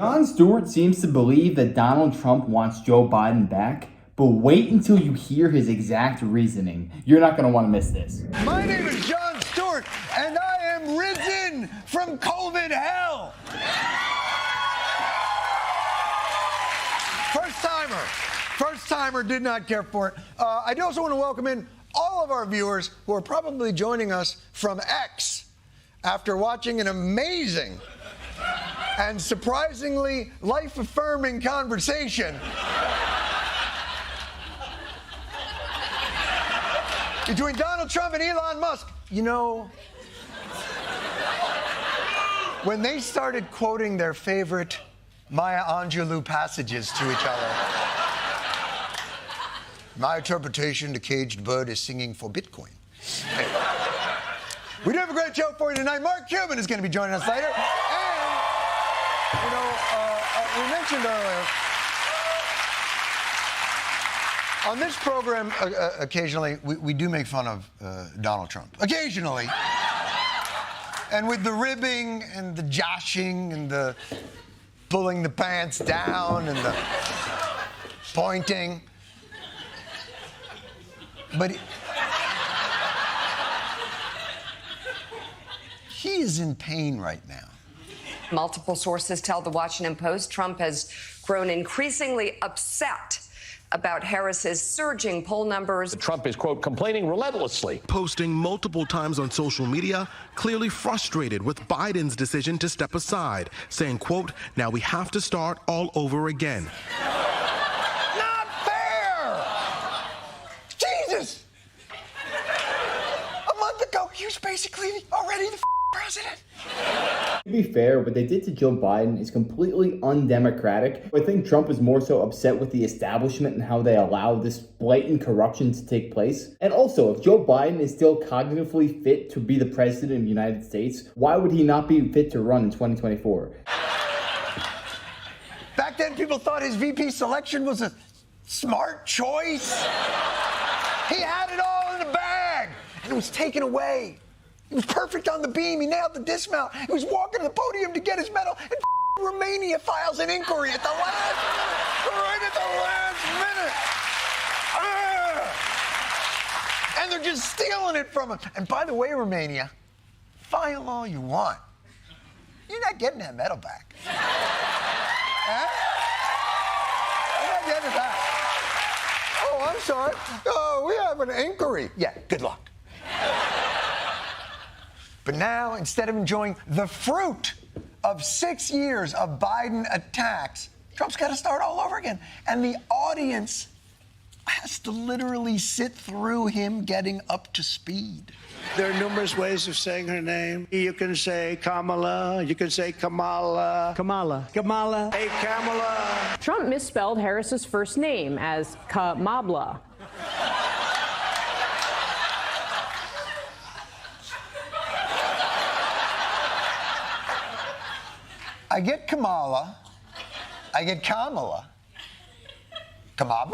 Jon Stewart seems to believe that Donald Trump wants Joe Biden back, but wait until you hear his exact reasoning. You're not going to want to miss this. My name is Jon Stewart, and I am risen from COVID hell. First timer, did not care for it. I do also want to welcome in all of our viewers who are probably joining us from X after watching an amazing and surprisingly life-affirming conversation between Donald Trump and Elon Musk. You know, when they started quoting their favorite Maya Angelou passages to each other, my interpretation, the caged bird is singing for Bitcoin. We do have a great show for you tonight. Mark Cuban is going to be joining us later. And, you know, we mentioned earlier, on this program, occasionally, we do make fun of Donald Trump. Occasionally. And with the ribbing and the joshing and the pulling the pants down and the pointing. But he is in pain right now. Multiple sources tell the Washington Post Trump has grown increasingly upset about Harris's surging poll numbers. Trump is, quote, complaining relentlessly. Posting multiple times on social media, clearly frustrated with Biden's decision to step aside, saying, quote, now we have to start all over again. Not fair! Jesus! A month ago, he was basically already the president. To be fair, what they did to Joe Biden is completely undemocratic. I think Trump is more so upset with the establishment and how they allow this blatant corruption to take place. And also, if Joe Biden is still cognitively fit to be the president of the United States, why would he not be fit to run in 2024? Back then, people thought his VP selection was a smart choice. He had it all in the bag, and it was taken away. He was perfect on the beam. He nailed the dismount. He was walking to the podium to get his medal, and Romania files an inquiry at the last minute, right at the last minute. And they're just stealing it from him. And by the way, Romania, file all you want. You're not getting that medal back. Huh? You're not getting it back. Oh, I'm sorry. Oh, we have an inquiry. Yeah, good luck. But now, instead of enjoying the fruit of 6 years of Biden attacks, Trump's got to start all over again. And the audience has to literally sit through him getting up to speed. There are numerous ways of saying her name. You can say Kamala, you can say Kamala. Kamala. Hey, Kamala. Trump misspelled Harris's first name as Kamala. I get Kamala. I get Kamala. Kamala?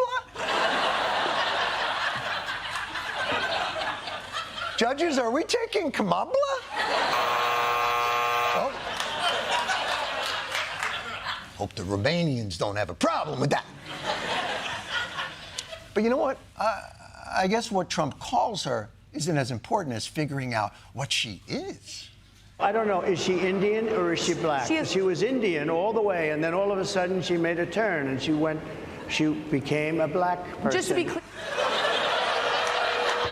Judges, are we taking Kamala? Oh. Hope the Romanians don't have a problem with that. But you know what? I guess what Trump calls her isn't as important as figuring out what she is. I don't know, is she Indian or is she black? She was Indian all the way, and then all of a sudden she made a turn and she became a black person. Just to be clear.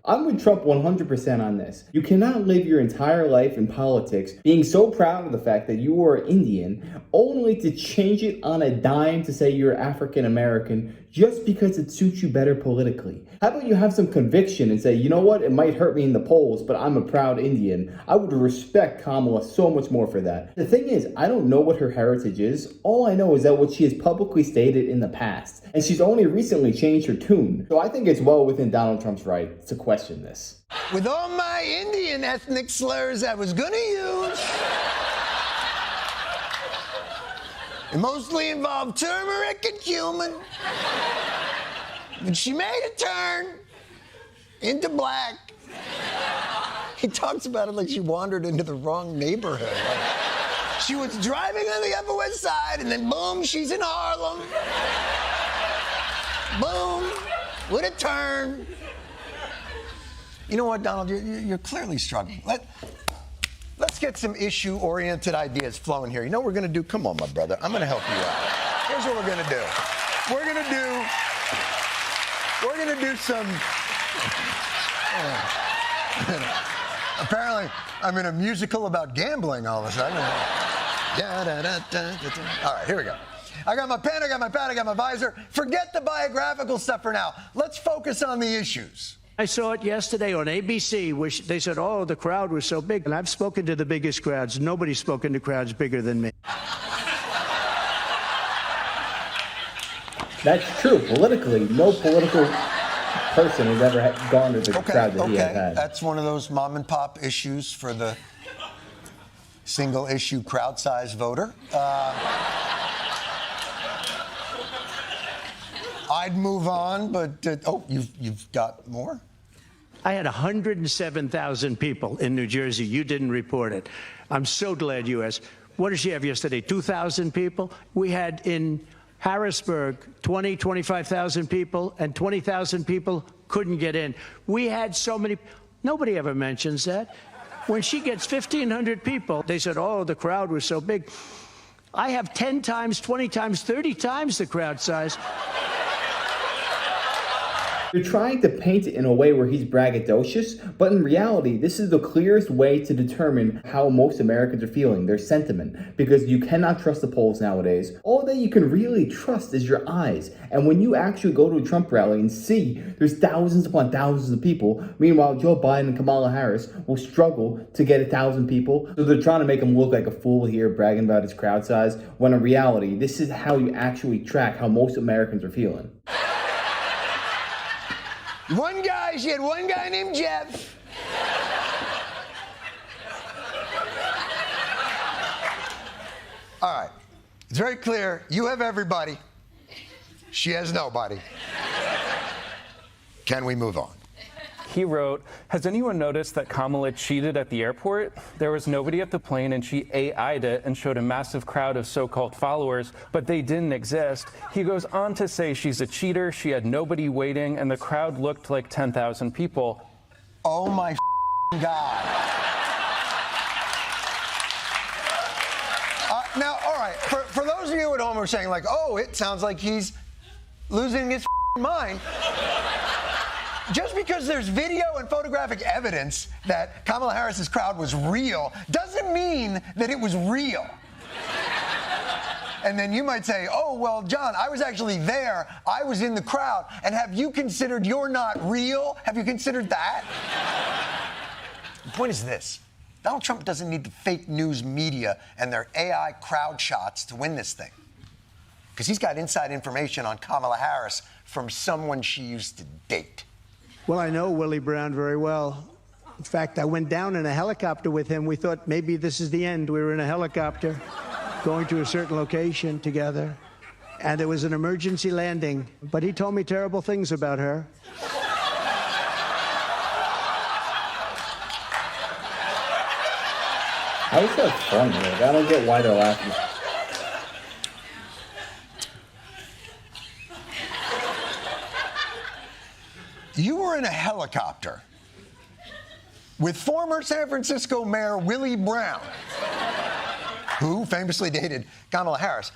I'm with Trump 100% on this. You cannot live your entire life in politics being so proud of the fact that you are Indian, only to change it on a dime to say you're African American just because it suits you better politically. How about you have some conviction and say, you know what, it might hurt me in the polls, but I'm a proud Indian. I would respect Kamala so much more for that. The thing is, I don't know what her heritage is. All I know is that what she has publicly stated in the past, and she's only recently changed her tune. So I think it's well within Donald Trump's right to question this. With all my Indian ethnic slurs I was gonna use, it mostly involved turmeric and cumin. But she made a turn into black. He talks about it like she wandered into the wrong neighborhood. She was driving on the Upper West Side, and then boom, she's in Harlem. Boom, with a turn. You know what, Donald? You're clearly struggling. Let's get some issue-oriented ideas flowing here. You know what we're going to do? Come on, my brother. I'm going to help you out. Here's what we're going to do. We're going to do some... Apparently, I'm in a musical about gambling all of a sudden. All right, here we go. I got my pen, I got my pad, I got my visor. Forget the biographical stuff for now. Let's focus on the issues. I saw it yesterday on ABC, which they said, oh, the crowd was so big. And I've spoken to the biggest crowds. Nobody's spoken to crowds bigger than me. That's true. Politically, no political person has ever garnered the crowd that he has had. That's one of those mom and pop issues for the single issue crowd size voter. I'd move on, but you've got more? I had 107,000 people in New Jersey. You didn't report it. I'm so glad you asked. What did she have yesterday? 2,000 people? We had in Harrisburg 25,000 people, and 20,000 people couldn't get in. We had so many. Nobody ever mentions that. When she gets 1,500 people, they said, oh, the crowd was so big. I have 10 times, 20 times, 30 times the crowd size. They're trying to paint it in a way where he's braggadocious, but in reality, this is the clearest way to determine how most Americans are feeling, their sentiment, because you cannot trust the polls nowadays. All that you can really trust is your eyes. And when you actually go to a Trump rally and see there's thousands upon thousands of people, meanwhile, Joe Biden and Kamala Harris will struggle to get 1,000 people. So they're trying to make him look like a fool here, bragging about his crowd size, when in reality, this is how you actually track how most Americans are feeling. She had one guy named Jeff. All right. It's very clear. You have everybody. She has nobody. Can we move on? He wrote, has anyone noticed that Kamala cheated at the airport? There was nobody at the plane and she AI'd it and showed a massive crowd of so-called followers, but they didn't exist. He goes on to say she's a cheater, she had nobody waiting, and the crowd looked like 10,000 people. Oh my God. Now, all right, for those of you at home who are saying like, oh, it sounds like he's losing his mind. Just because there's video and photographic evidence that Kamala Harris's crowd was real doesn't mean that it was real. And then you might say, oh, well, John, I was actually there. I was in the crowd. And have you considered you're not real? Have you considered that? The point is this. Donald Trump doesn't need the fake news media and their AI crowd shots to win this thing. Because he's got inside information on Kamala Harris from someone she used to date. Well, I know Willie Brown very well. In fact, I went down in a helicopter with him. We thought maybe this is the end. We were in a helicopter going to a certain location together, and it was an emergency landing. But he told me terrible things about her. How is that funny? Like, I don't get why they're laughing. You were in a helicopter with former San Francisco Mayor Willie Brown, who famously dated Kamala Harris.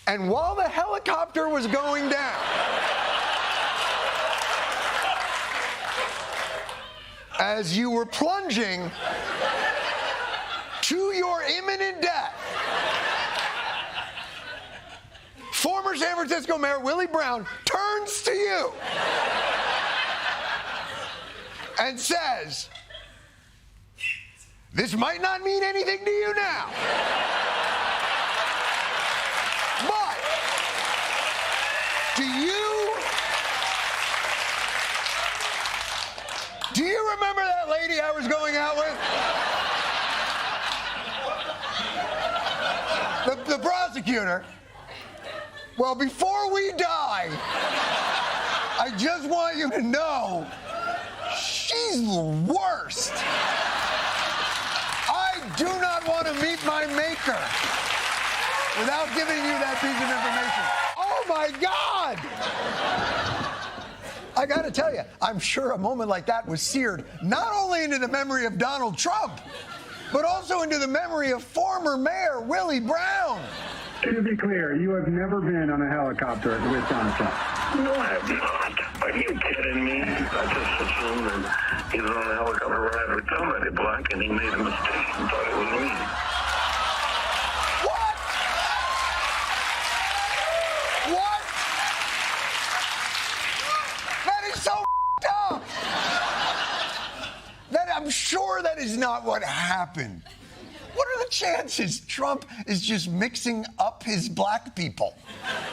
And while the helicopter was going down, as you were plunging to your imminent death, former San Francisco Mayor Willie Brown turns to you and says, this might not mean anything to you now, but do you remember that lady I was going out with? The prosecutor. Well, before we die, I just want you to know she's the worst. I do not want to meet my maker without giving you that piece of information. Oh my God! I gotta tell you, I'm sure a moment like that was seared not only into the memory of Donald Trump, but also into the memory of former Mayor Willie Brown. To be clear, you have never been on a helicopter with Donald Trump. No, I have not. Are you kidding me? I just assumed that he was on a helicopter ride with somebody black and he made a mistake and thought it was me. What? What? That is so up. I'm sure that is not what happened. What are the chances Trump is just mixing up his black people?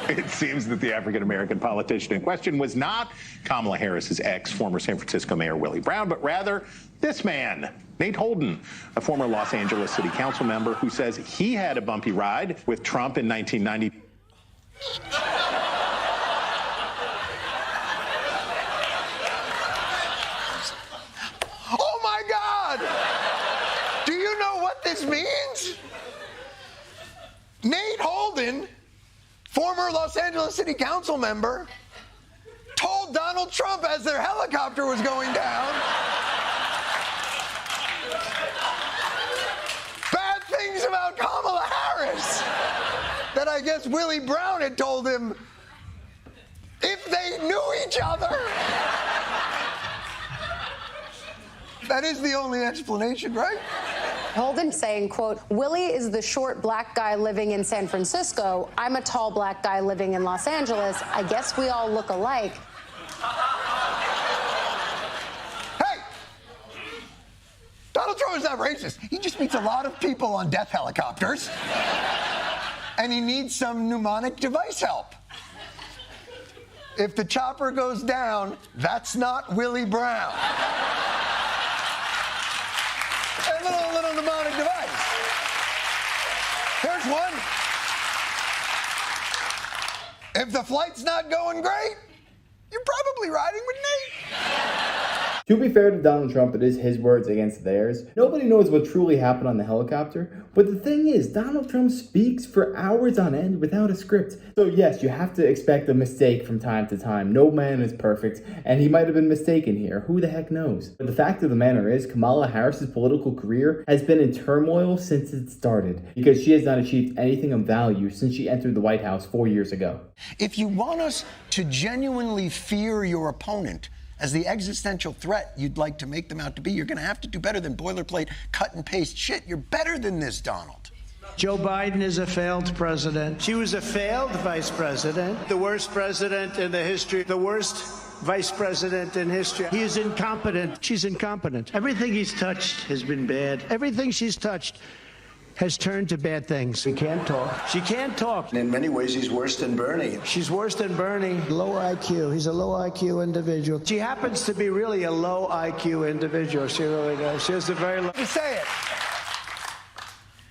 It seems that the African-American politician in question was not Kamala Harris's ex, former San Francisco Mayor Willie Brown, but rather this man, Nate Holden, a former Los Angeles City Council member who says he had a bumpy ride with Trump in 1990. Oh my God! Do you know what this means? Nate Holden, former Los Angeles City Council member, told Donald Trump as their helicopter was going down bad things about Kamala Harris that I guess Willie Brown had told him if they knew each other. That is the only explanation, right? Holden saying, quote, Willie is the short black guy living in San Francisco. I'm a tall black guy living in Los Angeles. I guess we all look alike. Hey! Donald Trump is not racist. He just meets a lot of people on death helicopters. And he needs some mnemonic device help. If the chopper goes down, that's not Willie Brown. A little mnemonic device. Here's one. If the flight's not going great, you're probably riding with Nate. To be fair to Donald Trump, it is his words against theirs. Nobody knows what truly happened on the helicopter, but the thing is, Donald Trump speaks for hours on end without a script. So yes, you have to expect a mistake from time to time. No man is perfect, and he might have been mistaken here. Who the heck knows? But the fact of the matter is, Kamala Harris's political career has been in turmoil since it started, because she has not achieved anything of value since she entered the White House 4 years ago. If you want us to genuinely fear your opponent as the existential threat you'd like to make them out to be, you're going to have to do better than boilerplate, cut and paste shit. You're better than this, Donald. Joe Biden is a failed president. She was a failed vice president. The worst president in the history, the worst vice president in history. He is incompetent. She's incompetent. Everything he's touched has been bad. Everything she's touched has turned to bad things. She can't talk. She can't talk. In many ways, he's worse than Bernie. She's worse than Bernie. Low IQ. He's a low IQ individual. She happens to be really a low IQ individual. She really does. She has a very low... To say it.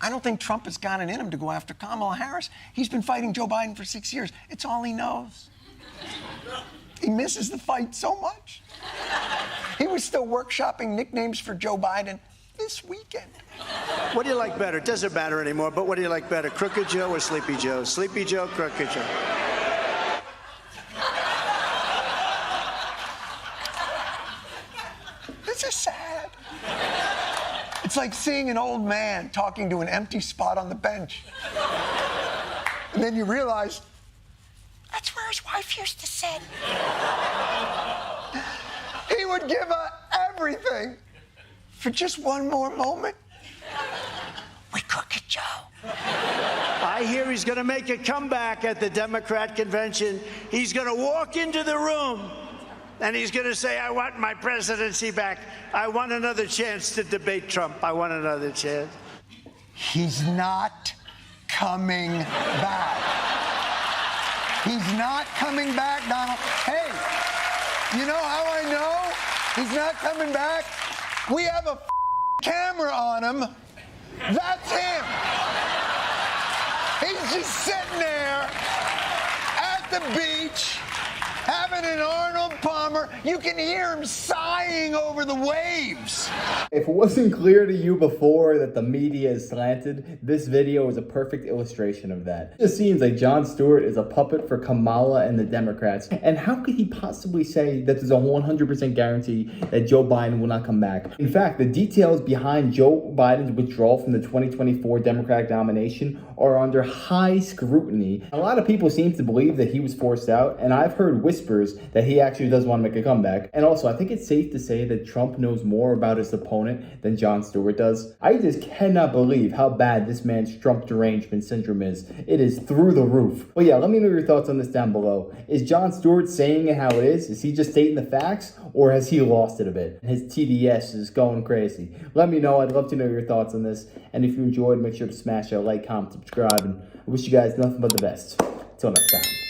I don't think Trump has got it in him to go after Kamala Harris. He's been fighting Joe Biden for 6 years. It's all he knows. He misses the fight so much. He was still workshopping nicknames for Joe Biden this weekend. What do you like better? It doesn't matter anymore, but what do you like better, Crooked Joe or Sleepy Joe? Sleepy Joe, Crooked Joe. This is sad. It's like seeing an old man talking to an empty spot on the bench. And then you realize, that's where his wife used to sit. He would give her everything for just one more moment with Crooked Joe. I hear he's going to make a comeback at the Democrat convention. He's going to walk into the room and he's going to say, I want my presidency back. I want another chance to debate Trump. I want another chance. He's not coming back. He's not coming back, Donald. Hey, you know how I know he's not coming back? We have a camera on him. That's him. He's just sitting there at the beach having an Arnold Palmer. You can hear him sighing over the waves. If it wasn't clear to you before that the media is slanted, this video is a perfect illustration of that. It just seems like Jon Stewart is a puppet for Kamala and the Democrats. And how could he possibly say that there's a 100% guarantee that Joe Biden will not come back? In fact, the details behind Joe Biden's withdrawal from the 2024 Democratic nomination are under high scrutiny. A lot of people seem to believe that he was forced out, and I've heard whispers that he actually does want to make a comeback. And also, I think it's safe to say that Trump knows more about his opponent than Jon Stewart does. I just cannot believe how bad this man's Trump derangement syndrome is. It is through the roof. But yeah, let me know your thoughts on this down below. Is Jon Stewart saying it how it is? Is he just stating the facts, or has he lost it a bit? His TDS is going crazy. Let me know. I'd love to know your thoughts on this. And if you enjoyed, make sure to smash that like, comment, subscribe, and I wish you guys nothing but the best. Till next time.